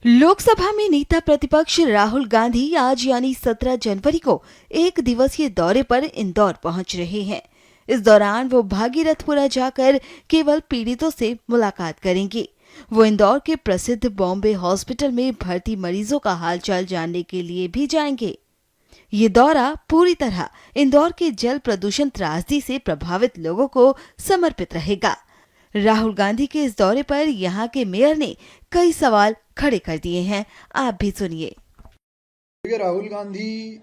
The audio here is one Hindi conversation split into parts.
लोकसभा में नेता प्रतिपक्ष राहुल गांधी आज यानी 17 जनवरी को एक दिवसीय दौरे पर इंदौर पहुंच रहे हैं। इस दौरान वो भागीरथपुरा जाकर केवल पीड़ितों से मुलाकात करेंगे। वो इंदौर के प्रसिद्ध बॉम्बे हॉस्पिटल में भर्ती मरीजों का हालचाल जानने के लिए भी जाएंगे। ये दौरा पूरी तरह इंदौर के जल प्रदूषण त्रासदी से प्रभावित लोगों को समर्पित रहेगा। राहुल गांधी के इस दौरे पर यहां के मेयर ने कई सवाल खड़े कर दिए हैं। आप भी सुनिए। राहुल गांधी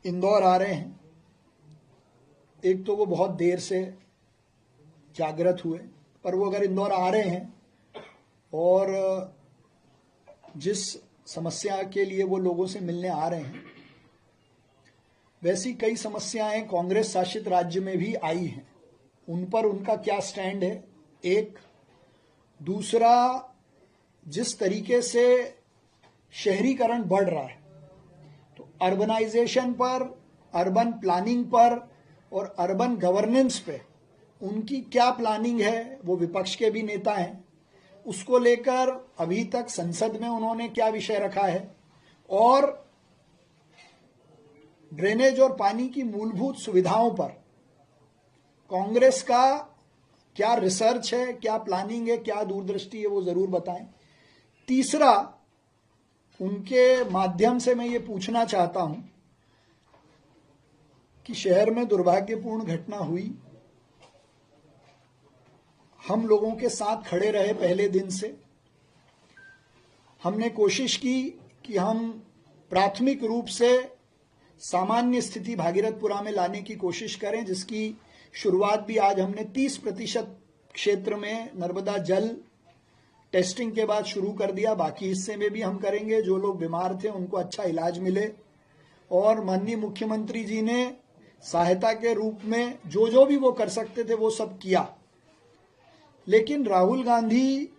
इंदौर आ रहे हैं। एक तो वो बहुत देर से जागृत हुए, पर वो अगर इंदौर आ रहे हैं और जिस समस्या के लिए वो लोगों से मिलने आ रहे हैं, वैसी कई समस्याएं कांग्रेस शासित राज्य में भी आई हैं। उन पर उनका क्या स्टैंड है, एक। दूसरा, जिस तरीके से शहरीकरण बढ़ रहा है, तो अर्बनाइजेशन पर, अर्बन प्लानिंग पर और अर्बन गवर्नेंस पे उनकी क्या प्लानिंग है, वो विपक्ष के भी नेता हैं। उसको लेकर अभी तक संसद में उन्होंने क्या विषय रखा है, और ड्रेनेज और पानी की मूलभूत सुविधाओं पर कांग्रेस का क्या रिसर्च है, क्या प्लानिंग है, क्या दूरदृष्टि है, वो जरूर बताएं। तीसरा, उनके माध्यम से मैं ये पूछना चाहता हूं कि शहर में दुर्भाग्यपूर्ण घटना हुई, हम लोगों के साथ खड़े रहे पहले दिन से। हमने कोशिश की कि हम प्राथमिक रूप से सामान्य स्थिति भागीरथपुरा में लाने की कोशिश करें, जिसकी शुरुआत भी आज हमने 30% क्षेत्र में नर्मदा जल टेस्टिंग के बाद शुरू कर दिया। बाकी हिस्से में भी हम करेंगे। जो लोग बीमार थे उनको अच्छा इलाज मिले, और माननीय मुख्यमंत्री जी ने सहायता के रूप में जो भी वो कर सकते थे वो सब किया। लेकिन राहुल गांधी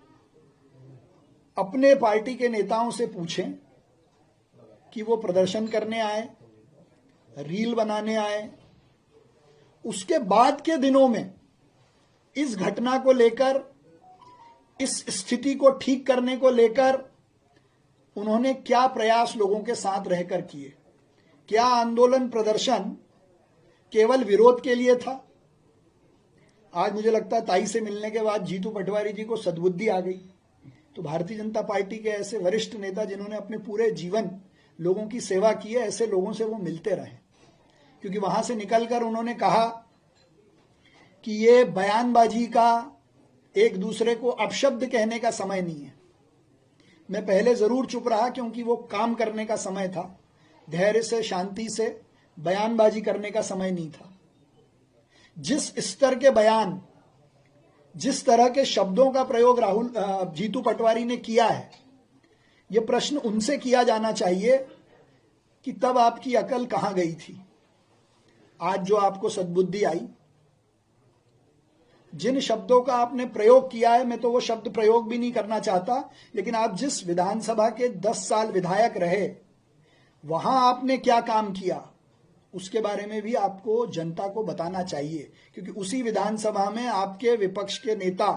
अपने पार्टी के नेताओं से पूछें कि वो प्रदर्शन करने आए, रील बनाने आए, उसके बाद के दिनों में इस घटना को लेकर, इस स्थिति को ठीक करने को लेकर उन्होंने क्या प्रयास लोगों के साथ रहकर किए। क्या आंदोलन प्रदर्शन केवल विरोध के लिए था? आज मुझे लगता है ताई से मिलने के बाद जीतू पटवारी जी को सद्बुद्धि आ गई। तो भारतीय जनता पार्टी के ऐसे वरिष्ठ नेता जिन्होंने अपने पूरे जीवन लोगों की सेवा की है, ऐसे लोगों से वो मिलते रहे, क्योंकि वहां से निकलकर उन्होंने कहा कि ये बयानबाजी का, एक दूसरे को अपशब्द कहने का समय नहीं है। मैं पहले जरूर चुप रहा, क्योंकि वो काम करने का समय था, धैर्य से, शांति से बयानबाजी करने का समय नहीं था। जिस स्तर के बयान, जिस तरह के शब्दों का प्रयोग जीतू पटवारी ने किया है, ये प्रश्न उनसे किया जाना चाहिए कि तब आपकी अकल कहां गई थी। आज जो आपको सद्बुद्धि आई, जिन शब्दों का आपने प्रयोग किया है, मैं तो वो शब्द प्रयोग भी नहीं करना चाहता, लेकिन आप जिस विधानसभा के 10 साल विधायक रहे, वहां आपने क्या काम किया, उसके बारे में भी आपको जनता को बताना चाहिए, क्योंकि उसी विधानसभा में आपके विपक्ष के नेता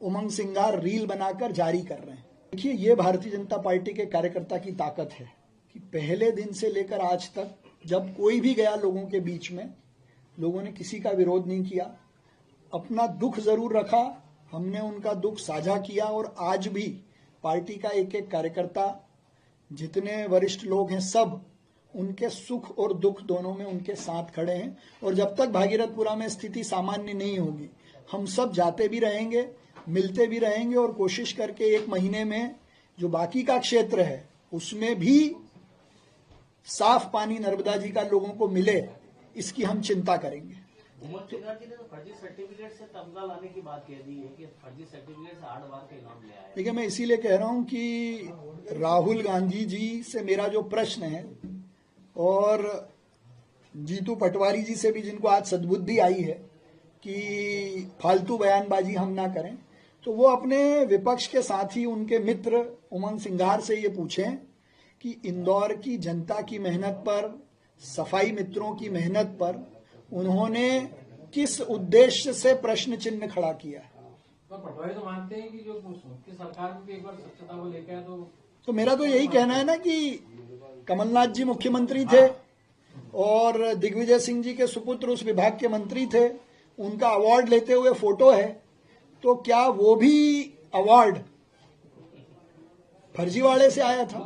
उमंग सिंघार रील बनाकर जारी कर रहे हैं। देखिए, ये भारतीय जनता पार्टी के कार्यकर्ता की ताकत है कि पहले दिन से लेकर आज तक जब कोई भी गया लोगों के बीच में, लोगों ने किसी का विरोध नहीं किया, अपना दुख जरूर रखा, हमने उनका दुख साझा किया, और आज भी पार्टी का एक एक कार्यकर्ता, जितने वरिष्ठ लोग हैं, सब उनके सुख और दुख दोनों में उनके साथ खड़े हैं। और जब तक भागीरथपुरा में स्थिति सामान्य नहीं होगी, हम सब जाते भी रहेंगे, मिलते भी रहेंगे, और कोशिश करके 1 महीने में जो बाकी का क्षेत्र है उसमें भी साफ पानी नर्मदा जी का लोगों को मिले, इसकी हम चिंता करेंगे। उमंग सिंघार जी ने तो फर्जी सर्टिफिकेट से तमगा लाने की बात कह दी है कि फर्जी सर्टिफिकेट से 8 बार का इनाम ले आए। देखिए, मैं इसीलिए कह रहा हूं कि राहुल गांधी जी से मेरा जो प्रश्न है, और जीतू पटवारी जी से भी, जिनको आज सद्बुद्धि आई है कि फालतू बयानबाजी हम ना करें, तो वो अपने विपक्ष के साथी, उनके मित्र उमंग सिंघार से ये पूछें कि इंदौर की जनता की मेहनत पर, सफाई मित्रों की मेहनत पर उन्होंने किस उद्देश्य से प्रश्न चिन्ह खड़ा किया है। तो पटवारी तो मानते हैं कि जो उनकी सरकार में भी एक बार स्वच्छता को लेकर तो तो मेरा तो यही कहना है ना कि कमलनाथ जी मुख्यमंत्री थे और दिग्विजय सिंह जी के सुपुत्र उस विभाग के मंत्री थे, उनका अवार्ड लेते हुए फोटो है, तो क्या वो भी अवार्ड फर्जीवाड़े से आया था?